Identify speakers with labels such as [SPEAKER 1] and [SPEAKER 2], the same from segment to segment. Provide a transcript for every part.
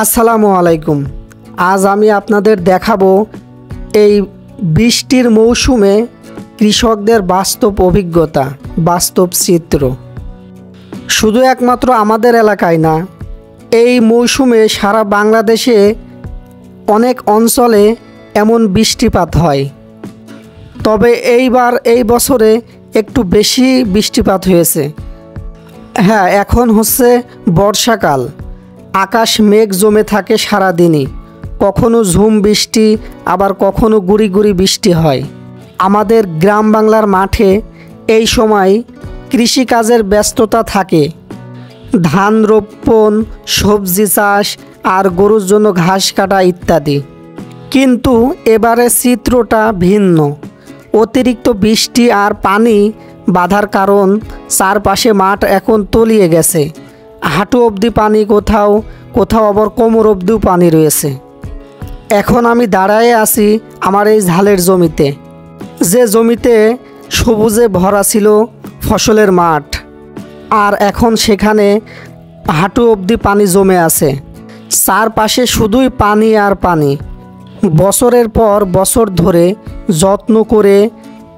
[SPEAKER 1] আসসালামু আলাইকুম। আজ আমি আপনাদের দেখাবো এই বৃষ্টির মৌসুমে কৃষকদের বাস্তব অভিজ্ঞতা, বাস্তব চিত্র। শুধু একমাত্র আমাদের এলাকায় না, এই মৌসুমে সারা বাংলাদেশে অনেক অঞ্চলে এমন বৃষ্টিপাত হয়। তবে এই বছরে একটু বেশি বৃষ্টিপাত হয়েছে। হ্যাঁ, এখন হচ্ছে বর্ষাকাল। আকাশ মেঘ জমে থাকে সারাদিনই। কখনো ঝুম বৃষ্টি, আবার কখনো গুড়ি গুড়ি বৃষ্টি হয়। আমাদের গ্রাম বাংলার মাঠে এই সময় কৃষিকাজের ব্যস্ততা থাকে। ধান রোপণ, সবজি চাষ আর গরুর জন্য ঘাস কাটা ইত্যাদি। কিন্তু এবারে চিত্রটা ভিন্ন। অতিরিক্ত বৃষ্টি আর পানি বাধার কারণ চারপাশে মাঠ এখন তলিয়ে গেছে। হাঁটু অবধি পানি, কোথাও কোথাও আবার কোমর অবধিও পানি রয়েছে। এখন আমি দাঁড়ায়ে আছি আমার এই ঝালের জমিতে, যে জমিতে সবুজে ভরা ছিল ফসলের মাঠ, আর এখন সেখানে হাঁটু অবধি পানি জমে আছে। চারপাশে শুধুই পানি আর পানি। বছরের পর বছর ধরে যত্ন করে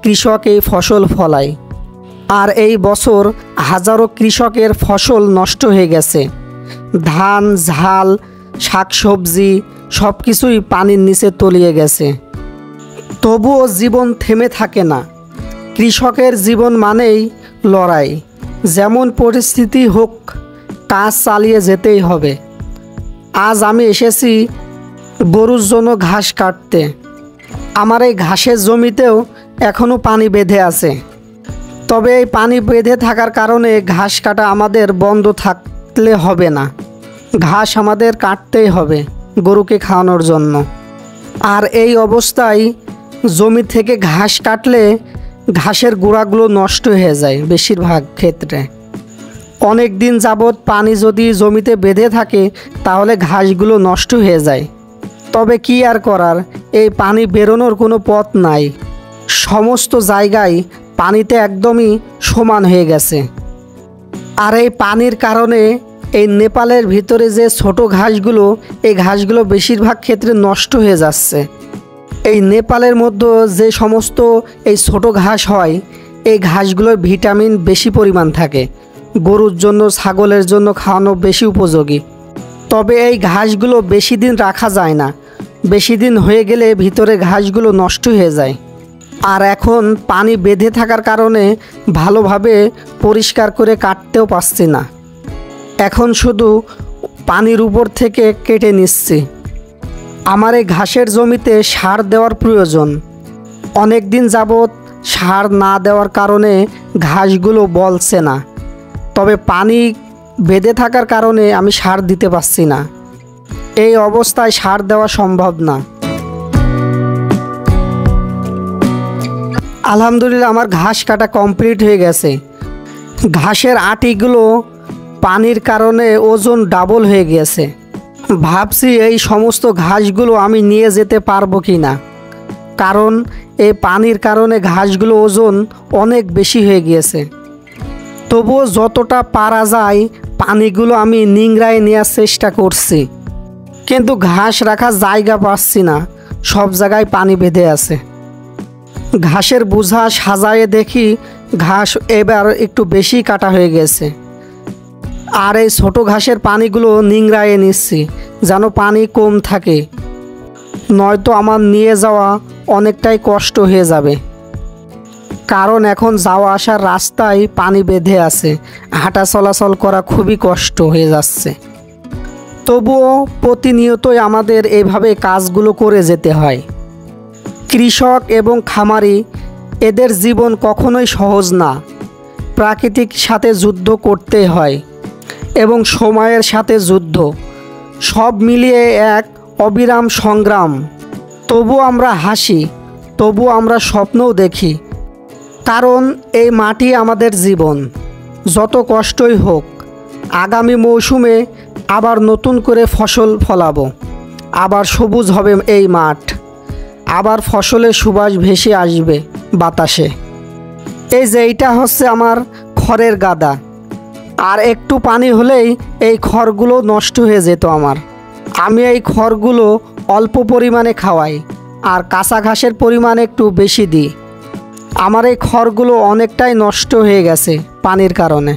[SPEAKER 1] কৃষক এই ফসল ফলায়, আর এই বছর হাজারো কৃষকের ফসল নষ্ট হয়ে গেছে। ধান, ঝাল, শাকসবজি সব কিছুই পানির নিচে তলিয়ে গেছে। তবুও জীবন থেমে থাকে না। কৃষকের জীবন মানেই লড়াই। যেমন পরিস্থিতি হোক, কাজ চালিয়ে যেতেই হবে। আজ আমি এসেছি গরুর জন্য ঘাস কাটতে। আমার এই ঘাসের জমিতেও এখনও পানি বেঁধে আছে। তবে এই পানি বেঁধে থাকার কারণে ঘাস কাটা আমাদের বন্ধ থাকলে হবে না। ঘাস আমাদের কাটতেই হবে গরুকে খাওয়ানোর জন্য। আর এই অবস্থায় জমি থেকে ঘাস কাটলে ঘাসের গোড়াগুলো নষ্ট হয়ে যায় বেশিরভাগ ক্ষেত্রে। অনেক দিন যাবৎ পানি যদি জমিতে বেঁধে থাকে তাহলে ঘাসগুলো নষ্ট হয়ে যায়। তবে কি আর করার, এই পানি বেরোনোর কোনো পথ নাই। সমস্ত জায়গায় পানিতে একদমই সমান হয়ে গেছে। আর এই পানির কারণে এই নেপালের ভিতরে যে ছোট ঘাসগুলো, এই ঘাসগুলো বেশিরভাগ ক্ষেত্রে নষ্ট হয়ে যাচ্ছে। এই নেপালের মধ্যে যে সমস্ত এই ছোট ঘাস হয়, এই ঘাসগুলোর ভিটামিন বেশি পরিমাণ থাকে, গরুর জন্য, ছাগলের জন্য খাওয়ানো বেশি উপযোগী। তবে এই ঘাসগুলো বেশি দিন রাখা যায় না। বেশি দিন হয়ে গেলে ভিতরে ঘাসগুলো নষ্ট হয়ে যায়। আর এখন পানি বেঁধে থাকার কারণে ভালোভাবে পরিষ্কার করে কাটতেও পারছি না। এখন শুধু পানির উপর থেকে কেটে নিচ্ছি। আমার এই ঘাসের জমিতে সার দেওয়ার প্রয়োজন। অনেক দিন যাবৎ সার না দেওয়ার কারণে ঘাসগুলো বলছে না। তবে পানি বেঁধে থাকার কারণে আমি সার দিতে পারছি না। এই অবস্থায় সার দেওয়া সম্ভব না। আলহামদুলিল্লাহ, আমার ঘাস কাটা কমপ্লিট হয়ে গেছে। ঘাসের আটিগুলো পানির কারণে ওজন ডাবল হয়ে গেছে। ভাবছি এই সমস্ত ঘাসগুলো আমি নিয়ে যেতে পারবো কি না, কারণ এই পানির কারণে ঘাসগুলো ওজন অনেক বেশি হয়ে গিয়েছে। তবুও যতটা পারা যায় পানিগুলো আমি নিংড়ায় নেওয়ার চেষ্টা করছি, কিন্তু ঘাস রাখার জায়গা পাচ্ছি না। সব জায়গায় পানি বেঁধে আছে। ঘাসের বোঝা সাজায়ে দেখি ঘাস এবার একটু বেশি কাটা হয়ে গেছে। আর এই ছোটো ঘাসের পানিগুলো নিংড়ায়ে নিচ্ছি যেন পানি কম থাকে, নয়তো আমার নিয়ে যাওয়া অনেকটাই কষ্ট হয়ে যাবে। কারণ এখন যাওয়া আসার রাস্তায় পানি বেঁধে আছে, হাঁটা চলাচল করা খুবই কষ্ট হয়ে যাচ্ছে। তবুও প্রতিনিয়তই আমাদের এইভাবে কাজগুলো করে যেতে হয়। কৃষক এবং খামারি, এদের জীবন কখনোই সহজ না। প্রাকৃতিক সাথে যুদ্ধ করতে হয় এবং সময়ের সাথে যুদ্ধ, সব মিলিয়ে এক অবিরাম সংগ্রাম। তবু আমরা হাসি, তবু আমরা স্বপ্নও দেখি, কারণ এই মাটি আমাদের জীবন। যত কষ্টই হোক, আগামী মৌসুমে আবার নতুন করে ফসল ফলাবো। আবার সবুজ হবে এই মাঠ, আবার ফসলের সুবাস ভেসে আসবে বাতাসে। এই যে এইটা হচ্ছে আমার খড়ের গাদা, আর একটু পানি হলেই এই খড়গুলো নষ্ট হয়ে যেত আমার। আমি এই খড়গুলো অল্প পরিমাণে খাওয়াই আর কাঁচা ঘাসের পরিমাণ একটু বেশি দিই। আমার এই খড়গুলো অনেকটাই নষ্ট হয়ে গেছে পানির কারণে,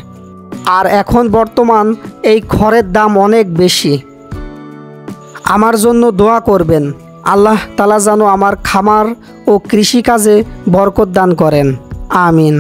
[SPEAKER 1] আর এখন বর্তমান এই খড়ের দাম অনেক বেশি। আমার জন্য দোয়া করবেন, আল্লাহ তাআলা যেন আমার খামার ও কৃষিকাজে বরকত দান করেন। আমিন।